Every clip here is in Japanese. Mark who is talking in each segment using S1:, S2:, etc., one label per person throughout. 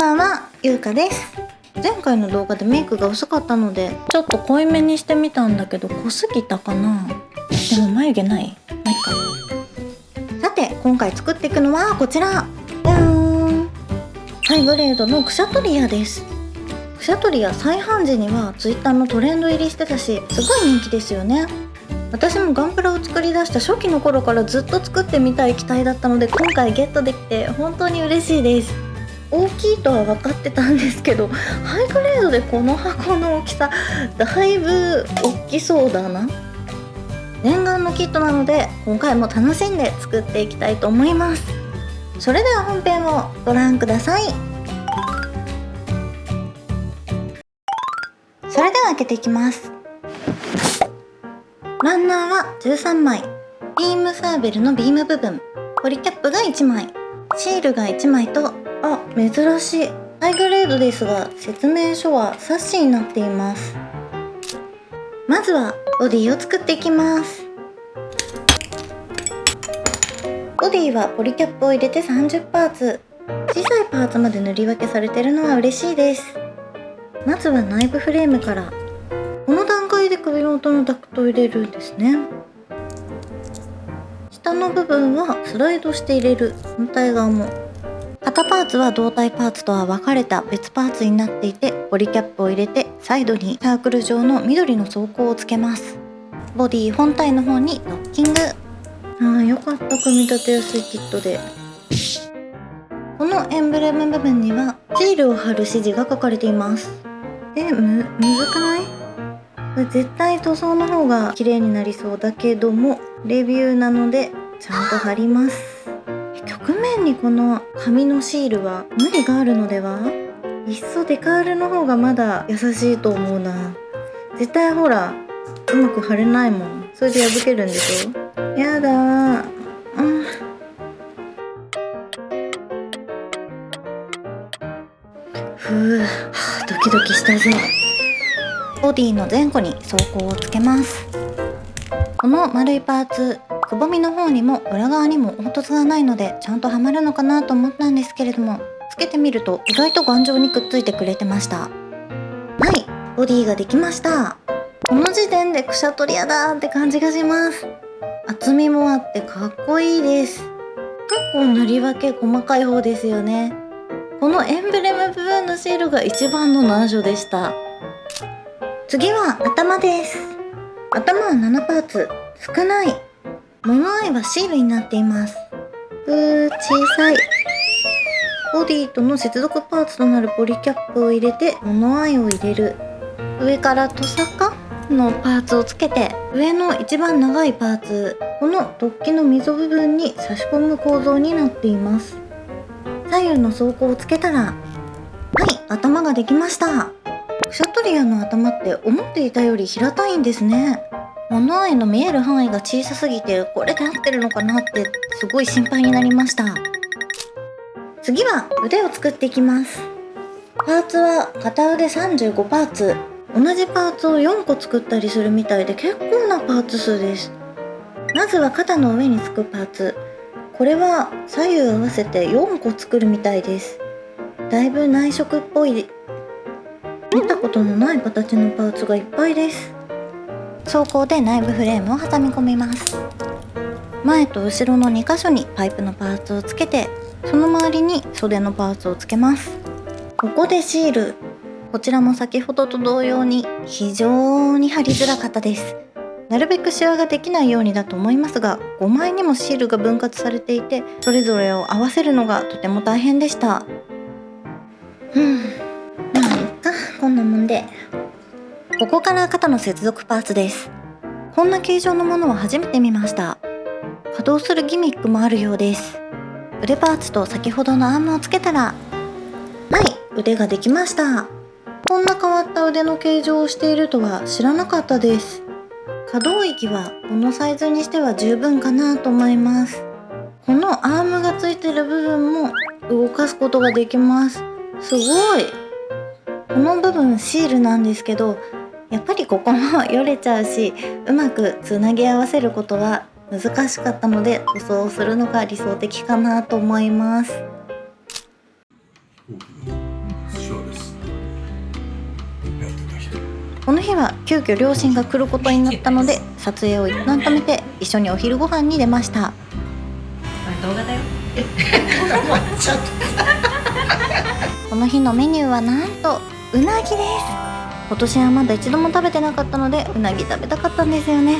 S1: ばんは、ゆうかです。前回の動画でメイクが薄かったのでちょっと濃いめにしてみたんだけど、濃すぎたかな。でも眉毛ない？まあ、いいか。さて今回作っていくのはこちら。じゃーん。ハイグレードのクシャトリアです。クシャトリア再販時には Twitter のトレンド入りしてたし、すごい人気ですよね。私もガンプラを作り出した初期の頃からずっと作ってみたい機体だったので、今回ゲットできて本当に嬉しいです。大きいとは分かってたんですけど、ハイグレードでこの箱の大きさだいぶ大きそうだな。念願のキットなので今回も楽しんで作っていきたいと思います。それでは本編をご覧ください。それでは開けていきます。ランナーは13枚、ビームサーベルのビーム部分、ポリキャップが1枚、シールが1枚と、珍しい。ハイグレードですが説明書はサッシになっています。まずはボディを作っていきます。ボディはポリキャップを入れて30パーツ、小さいパーツまで塗り分けされているのは嬉しいです。まずは内部フレームから。この段階で首元のダクトを入れるんですね。下の部分はスライドして入れる。反対側も。肩パーツは胴体パーツとは分かれた別パーツになっていて、ポリキャップを入れてサイドにサークル状の緑の装甲をつけます。ボディ本体の方にドッキング。よかった、組み立てやすいキットで。このエンブレム部分にはシールを貼る指示が書かれています。むずくない？これ絶対塗装の方が綺麗になりそうだけども、レビューなのでちゃんと貼ります。曲面にこの紙のシールは無理があるのでは？いっそデカールの方がまだ優しいと思うな。絶対ほらうまく貼れないもん。それで破けるんでしょ。やだー。ドキドキしたぜ。ボディの前後に装甲をつけます。この丸いパーツ、くぼみの方にも裏側にも凹凸がないのでちゃんとはまるのかなと思ったんですけれども、つけてみると意外と頑丈にくっついてくれてました。はい、ボディができました。この時点でクシャトリアだーって感じがします。厚みもあってかっこいいです。結構塗り分け細かい方ですよね。このエンブレム部分のシールが一番の難所でした。次は頭です。頭は7パーツ、少ない。物合いはシールになっています。小さい。ボディとの接続パーツとなるポリキャップを入れて物合いを入れる。上からトサカのパーツをつけて、上の一番長いパーツ、この突起の溝部分に差し込む構造になっています。左右の装甲をつけたら、はい、頭ができました。クシャトリアの頭って思っていたより平たいんですね。物合いの見える範囲が小さすぎて、これで合ってるのかなってすごい心配になりました。次は腕を作っていきます。パーツは片腕35パーツ。同じパーツを4個作ったりするみたいで結構なパーツ数です。まずは肩の上につくパーツ。これは左右合わせて4個作るみたいです。だいぶ内職っぽい。見たことのない形のパーツがいっぱいです。装甲で内部フレームを挟み込みます。前と後ろの2箇所にパイプのパーツをつけて、その周りに袖のパーツをつけます。ここでシール。こちらも先ほどと同様に非常に貼りづらかったです。なるべくシワができないようにだと思いますが、5枚にもシールが分割されていて、それぞれを合わせるのがとても大変でした。まあいっか、こんなもんで。ここから肩の接続パーツです。こんな形状のものは初めて見ました。稼働するギミックもあるようです。腕パーツと先ほどのアームをつけたら、はい、腕ができました。こんな変わった腕の形状をしているとは知らなかったです。可動域はこのサイズにしては十分かなと思います。このアームがついている部分も動かすことができます。すごい。この部分シールなんですけど、やっぱりここもよれちゃうし、うまくつなぎ合わせることは難しかったので、塗装をするのが理想的かなと思います。この日は急遽両親が来ることになったので撮影を一旦止めて一緒にお昼ご飯に出ました。
S2: 動画だよ。
S1: この日のメニューはなんとうなぎです。今年はまだ一度も食べてなかったのでうなぎ食べたかったんですよね。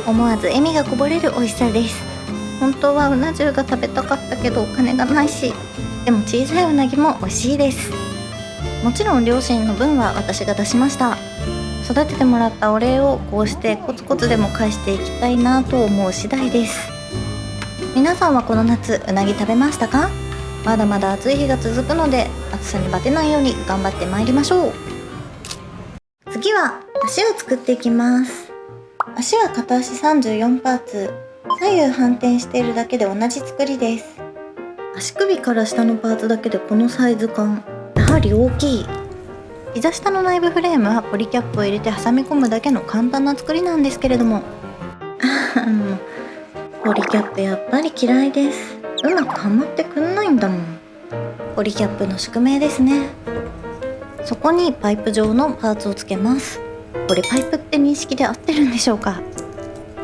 S1: 思わず笑みがこぼれる美味しさです。本当はうな重が食べたかったけどお金がないし、でも小さいうなぎも美味しいです。もちろん両親の分は私が出しました。育ててもらったお礼をこうしてコツコツでも返していきたいなと思う次第です。皆さんはこの夏うなぎ食べましたか？まだまだ暑い日が続くので暑さにバテないように頑張ってまいりましょう。次は足を作っていきます。足は片足34パーツ、左右反転しているだけで同じ作りです。足首から下のパーツだけでこのサイズ感、やはり大きい。膝下の内部フレームはポリキャップを入れて挟み込むだけの簡単な作りなんですけれども、ポリキャップやっぱり嫌いです。うまくはまってくんないんだもん。ポリキャップの宿命ですね。そこにパイプ状のパーツをつけます。これパイプって認識で合ってるんでしょうか？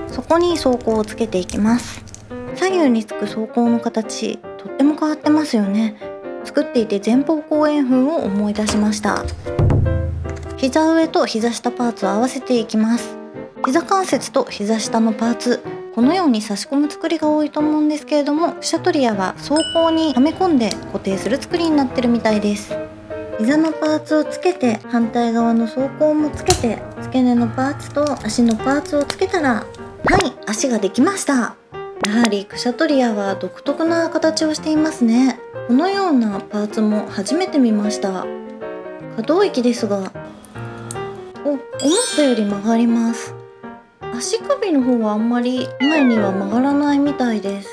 S1: そこに装甲をつけていきます。左右につく装甲の形、とっても変わってますよね。作っていて前方後円墳を思い出しました。膝上と膝下パーツを合わせていきます。膝関節と膝下のパーツ、このように差し込む作りが多いと思うんですけれども、クシャトリアは装甲にはめ込んで固定する作りになってるみたいです。膝のパーツをつけて反対側の装甲もつけて付け根のパーツと足のパーツをつけたら、はい、足ができました。やはりクシャトリアは独特な形をしていますね。このようなパーツも初めて見ました。可動域ですが、思ったより曲がります。足首の方はあんまり前には曲がらないみたいです。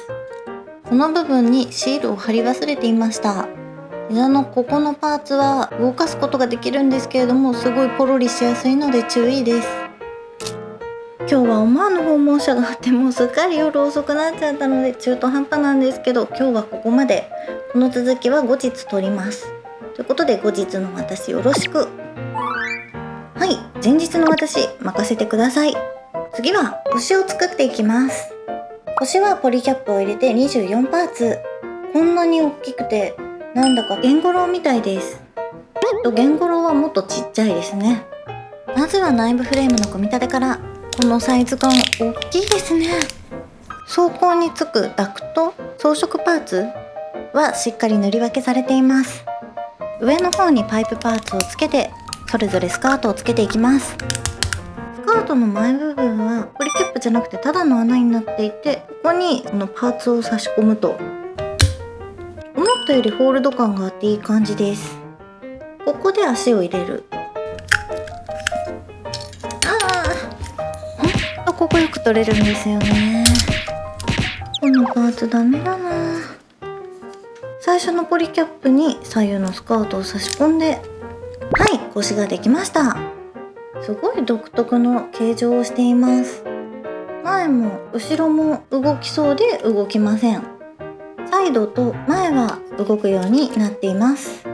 S1: この部分にシールを貼り忘れていました。膝のここのパーツは動かすことができるんですけれども、すごいポロリしやすいので注意です。今日は思わぬ訪問者があってもうすっかり夜遅くなっちゃったので中途半端なんですけど、今日はここまで。この続きは後日撮ります。ということで後日の私よろしく。はい、前日の私任せてください。次は腰を作っていきます。腰はポリキャップを入れて24パーツ。こんなに大きくてなんだかゲンゴロウみたいです。ゲンゴロウはもっとちっちゃいですね。まずは内部フレームの組み立てから。このサイズ感大きいですね。装甲につくダクト、装飾パーツはしっかり塗り分けされています。上の方にパイプパーツをつけてそれぞれスカートをつけていきます。スカートの前部分はポリキャップじゃなくてただの穴になっていて、ここにこのパーツを差し込むと思ったよりホールド感があっていい感じです。ここで足を入れる。ここよく取れるんですよね。このパーツダメだな。最初のポリキャップに左右のスカートを差し込んで、はい、腰ができました。すごい独特の形状をしています。前も後ろも動きそうで動きません。サイドと前は動くようになっています。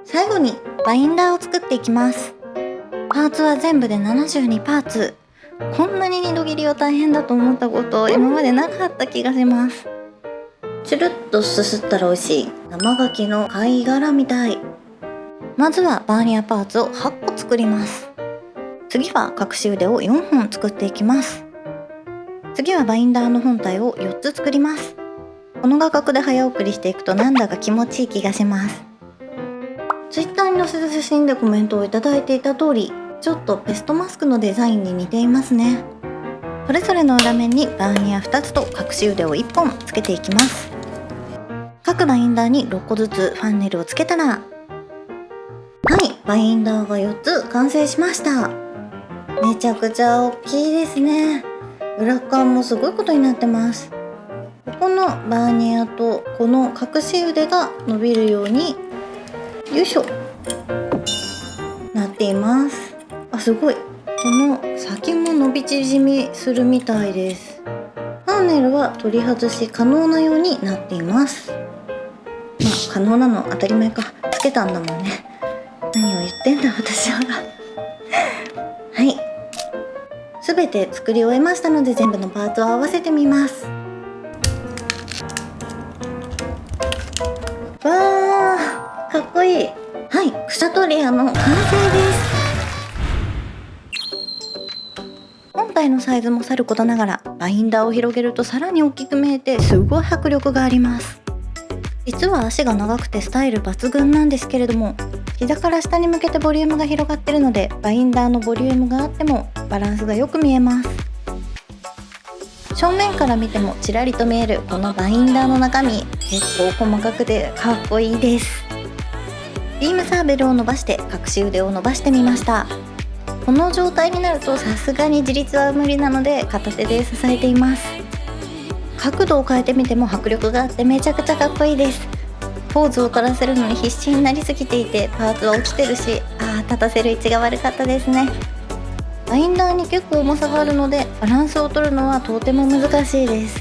S1: 最後にバインダーを作っていきます。パーツは全部で72パーツ。こんなに二度切りは大変だと思ったこと今までなかった気がします。チュルッとすすったら美味しい生牡蠣の貝殻みたい。まずはバーニャパーツを8個作ります。次は隠し腕を4本作っていきます。次はバインダーの本体を4つ作ります。この画角で早送りしていくとなんだか気持ちいい気がします。Twitter に載せた写真でコメントをいただいていた通り、ちょっとペストマスクのデザインに似ていますね。それぞれの裏面にバーニャ2つと隠し腕を1本つけていきます。各バインダーに6個ずつファンネルをつけたら、はい、バインダーが4つ完成しました。めちゃくちゃ大きいですね。裏側もすごいことになってます。ここのバーニャとこの隠し腕が伸びるようによいしょなっています。すごい。この先も伸び縮みするみたいです。ハーネルは取り外し可能なようになっています。可能なの当たり前か、つけたんだもんね。何を言ってんだ私ははい、すべて作り終えましたので全部のパーツを合わせてみます。わー、かっこいい。はい、クシャトリアの完成です。本体のサイズもさることながら、バインダーを広げるとさらに大きく見えてすごい迫力があります。実は足が長くてスタイル抜群なんですけれども、膝から下に向けてボリュームが広がっているので、バインダーのボリュームがあってもバランスがよく見えます。正面から見てもちらりと見えるこのバインダーの中身、結構細かくてかっこいいです。ビームサーベルを伸ばして隠し腕を伸ばしてみました。この状態になるとさすがに自立は無理なので片手で支えています。角度を変えてみても迫力があってめちゃくちゃかっこいいです。ポーズを取らせるのに必死になりすぎていてパーツは落ちてるし、立たせる位置が悪かったですね。バインダーに結構重さがあるのでバランスを取るのはとても難しいです。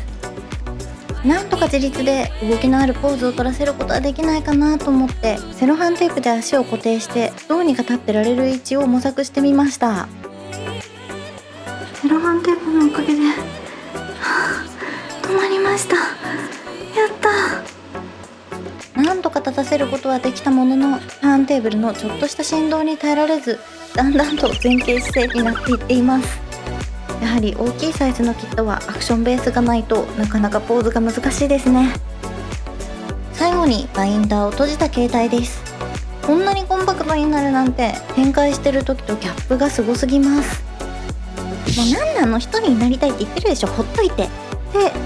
S1: なんとか自立で動きのあるポーズを取らせることはできないかなと思ってセロハンテープで足を固定してどうにか立ってられる位置を模索してみました。セロハンテープのおかげで、止まりました。やった。なんとか立たせることはできたものの、ターンテーブルのちょっとした振動に耐えられず、だんだんと前傾姿勢になっていっています。やはり大きいサイズのキットはアクションベースがないとなかなかポーズが難しいですね。最後にバインダーを閉じた形態です。こんなにコンパクトになるなんて、展開してる時とギャップがすごすぎます。もうなんなの、一人になりたいって言ってるでしょ、ほっといてって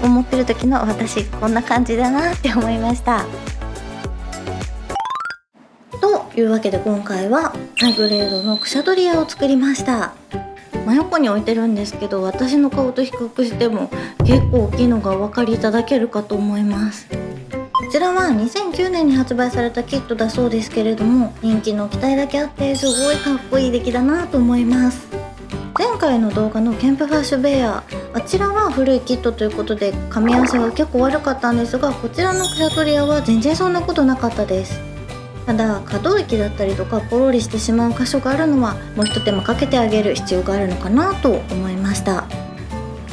S1: 思ってる時の私、こんな感じだなって思いました。というわけで今回はハイグレードのクシャドリアを作りました。真横に置いてるんですけど、私の顔と比較しても結構大きいのがお分かりいただけるかと思います。こちらは2009年に発売されたキットだそうですけれども、人気の期待だけあってすごいかっこいい出来だなと思います。前回の動画のキャンプファッシュベア、あちらは古いキットということで噛み合わせが結構悪かったんですが、こちらのクシャトリアは全然そんなことなかったです。ただ可動域だったりとかポロリしてしまう箇所があるのはもう一手間かけてあげる必要があるのかなと思いました。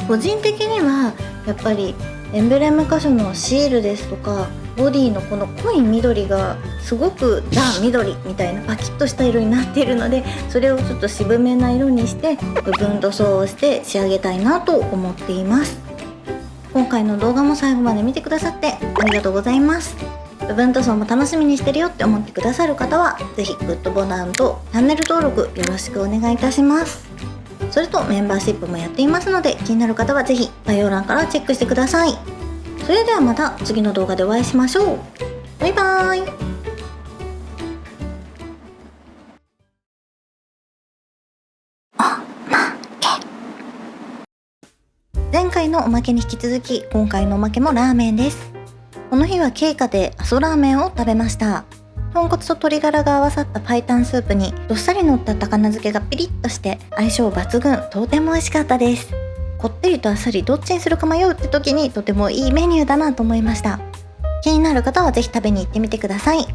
S1: 個人的にはやっぱりエンブレム箇所のシールですとかボディのこの濃い緑がすごくザ・緑みたいなパキッとした色になっているので、それをちょっと渋めな色にして部分塗装をして仕上げたいなと思っています。今回の動画も最後まで見てくださってありがとうございます。部分塗装も楽しみにしてるよって思ってくださる方はぜひグッドボタンとチャンネル登録よろしくお願いいたします。それとメンバーシップもやっていますので、気になる方はぜひ概要欄からチェックしてください。それではまた次の動画でお会いしましょう。バイバーイ。前回のおまけに引き続き今回のおまけもラーメンです。この日は経過で阿蘇ラーメンを食べました。豚骨と鶏ガラが合わさった白湯スープにどっさり乗った高菜漬けがピリッとして相性抜群、とても美味しかったです。こってりとあっさりどっちにするか迷うって時にとてもいいメニューだなと思いました。気になる方はぜひ食べに行ってみてください。